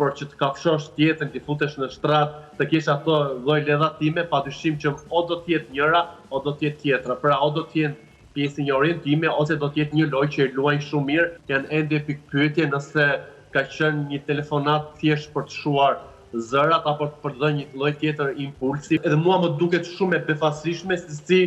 por që të kafshosh tjetën, të futesh në shtrat, të kesh ato lloj ledhatime, padyshim që o do të jetë njëra, o do të jetë tjetra. Pra o do të jenë pjesë një orientime, ose do të jetë një lojë që e luajnë shumë mirë, janë ende pikpyetje nëse ka qenë një telefonat thjesht për të shuar zërat apo për të dhënë një lloj tjetër impulsi. Edhe mua më duket shumë e befasishme se si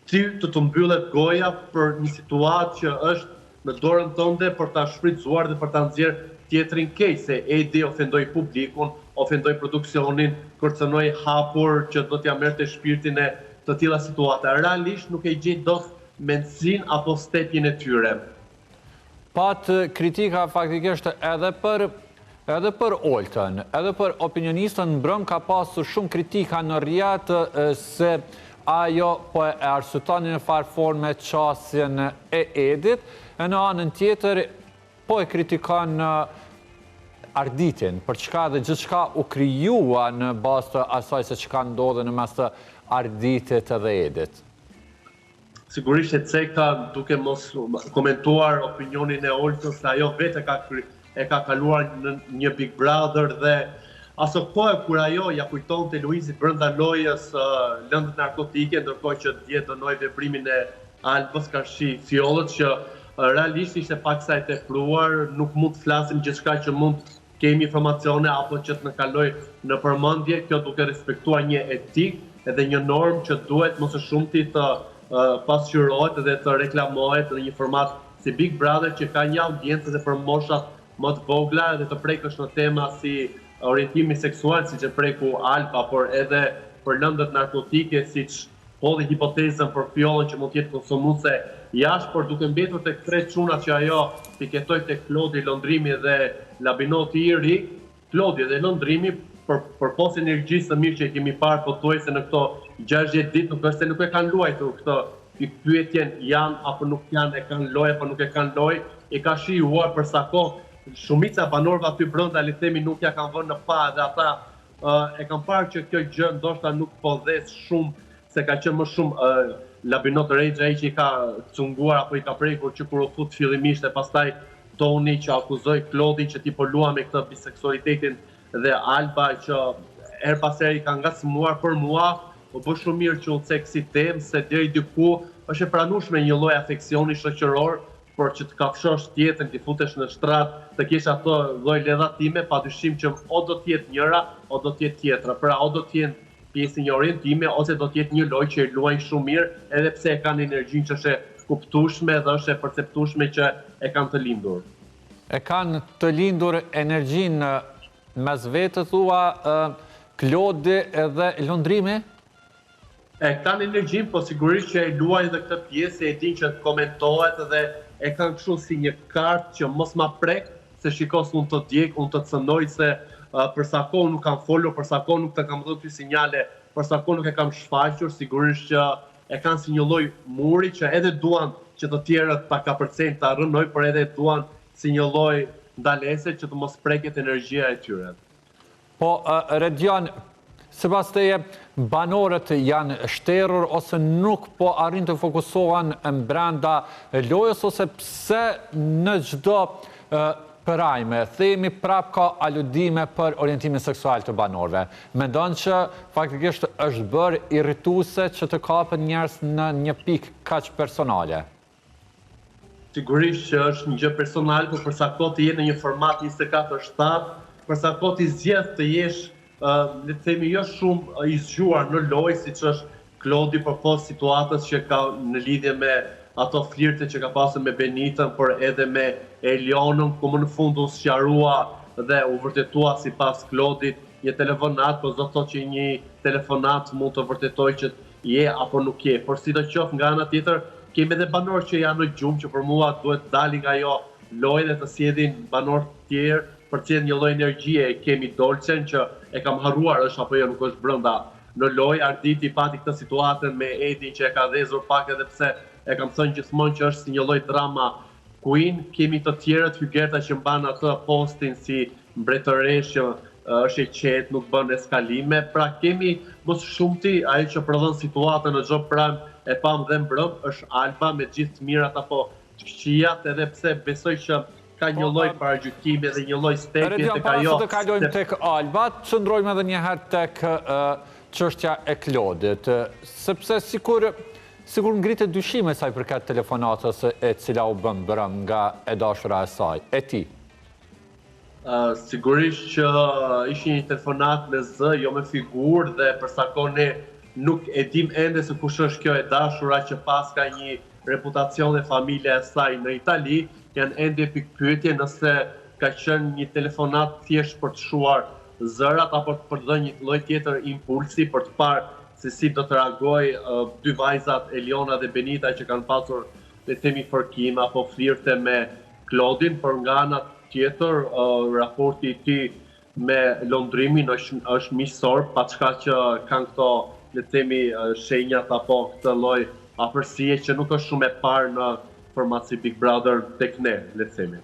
ti të mbyllet goja për një situatë që është në dorën tënde për ta shfrytzuar dhe për ta nxjerrë tjetrin keq, se Edi ofendoi publikun, ofendoi produksionin, kërcënoi hapur që do t'ja merrte shpirtin e të tilla situata. Realisht nuk e gjej dot mendsinë apo stepjen e tyre. Pat kritika faktikisht edhe për Oltën, edhe për opinionistën mbrëm ka pasur shumë kritika në rrjet se ajo po e arsyeton në farë forme qasjen e Edit, e në anën tjetër po e kritikon arditin, për çka dhe gjithçka u krijua në bazë të asaj se çka ndodhe në mes të arditit edhe Edit. Sigurisht e ceka duke mos komentuar opinionin e Oltës, se ajo vetë e ka kaluar në një Big Brother dhe aso kohë kur ajo ja kujtonte Luizit brenda lojës lëndët narkotike, ndërkohë që dje dënoi veprimin e Albës Karshi Fjollët, që realisht ishte pak sa e tepruar, nuk mund të flasim gjithçka që mund kemi informacione apo që të në kaloj në përmendje, kjo duke respektuar një etik edhe një normë që duhet mos e shumti të pasqyrohet dhe të reklamohet në një format si Big Brother, që ka një audiencë dhe për moshat më të vogla dhe të prekësh në tema si orientimi seksual, siç e preku Alba, por edhe për lëndët narkotike, siç hodhi hipotezën për Fjollën që mund të jetë konsumuese jashtë, por duke mbetur tek tre çunat që ajo piketoi tek Klodi, Londrimi dhe Labinoti i ri, Klodi dhe Londrimi për pos energjisë së mirë që e kemi parë pothuajse në këto 60 ditë, nuk është se nuk e kanë luajtur këtë pyetjen janë apo nuk janë, e kanë lojë apo nuk e kanë lojë, e ka shijuar për sa kohë shumica banorëve aty brenda, le të themi, nuk ja kanë vënë në pa dhe ata e kanë parë që kjo gjë ndoshta nuk po dhes shumë, se ka qenë më shumë Labinot Rexha ai që i ka cunguar apo i ka prekur që kur u fut fillimisht, e pastaj Toni që akuzoi Klodin që ti po lua me këtë biseksualitetin dhe Alba që her pas here i ka ngacmuar. Për mua u bë shumë mirë që u cek si temë, se deri diku është e pranueshme një lloj afeksioni shoqëror, por që të kafshosh tjetën, të futesh në shtrat, të kesh ato lloj ledhatime, padyshim që o do të jetë njëra, o do të jetë tjetra. Pra o do të jenë pjesë një orientime, ose do të jetë një lojë që e luajnë shumë mirë, edhe pse e kanë energjinë që është e kuptueshme dhe është e perceptueshme që e kanë të lindur. E kanë të lindur energjinë mes vetë, thua, Klodi edhe Londrimi? E kanë energjinë, po sigurisht që e luajnë dhe këtë pjesë, e din që komentohet dhe e kanë kështu si një kartë që mos ma prek, se shikos unë të djek, unë të cënoj se për sa kohë nuk kam folur, për sa kohë nuk të kam dhënë ty sinjale, për sa kohë nuk e kam shfaqur, sigurisht që e kanë si një lloj muri që edhe duan që të tjerët ta kapërcejnë, ta rrënoj, por edhe duan si një lloj ndalese që të mos preket energjia e tyre. Po, Redian, sipas teje, banorët janë shterur ose nuk po arrin të fokusohen brenda lojës, ose pse në çdo përajme, themi prap ka aludime për orientimin seksual të banorëve. Mendon që faktikisht është bërë irrituese që të kapen njerëz në një pikë kaq personale? Sigurisht që është një gjë personale, por për sa kohë të jenë në një format 24/7, për sa kohë të zgjedh të jesh, le të themi, jo shumë i zgjuar në lojë, siç është Klodi përpos situatës që ka në lidhje me ato flirte që ka pasur me Benitën, por edhe me Elionën, ku më në fund u sqarua dhe u vërtetua sipas Klodit një telefonat, po do të thotë që një telefonat mund të vërtetojë që je apo nuk je. Por sidoqoftë, nga ana tjetër, kemi edhe banorë që janë në gjumë, që për mua duhet dalin nga ajo lojë dhe të sjellin banorë të tjerë për të një lloj energjie. Kemi Dolcen që e kam harruar është apo jo nuk është brenda në lojë. Arditi pati këtë situatën me Edin që e ka dhezur pak, edhe pse e kam thënë gjithmonë që është si një lloj drama queen. Kemi të tjerët, Hygerta që mban atë postin si mbretëresh që është e qetë, nuk bën eskalime. Pra kemi mos shumti ajo që prodhon situatën në çdo pram e pam dhe mbrëm është Alba me gjithë të mirat apo të këqijat, edhe pse besoj që ka një lloj paragjykimi dhe një lloj stepje Redion, tek para ajo. se të kalojmë tek Alba, qëndrojmë edhe një herë tek çështja e Klodit, sepse sikur ngritet dyshime sa i përket telefonatës e cila u bën brëm nga e dashura e saj, e ti. Sigurisht që ishin një telefonat me zë, jo me figurë dhe përsa ne nuk e dim ende se kush është kjo e dashura që pas ka një reputacion dhe familja e saj në Itali, janë ende pikpyetje nëse ka qenë një telefonat thjesht për të shuar zërat apo për të dhënë një lloj tjetër impulsi për të parë se si do të reagoj dy vajzat Eliona dhe Benita që kanë pasur le të themi fërkim apo flirte me Klodin, por nga ana tjetër raporti i tij me londrimin është miqësor, paçka që kanë këto le të themi shenjat apo këtë lloj afërsie që nuk është shumë e parë në formaci Big Brother tek ne, le të themi.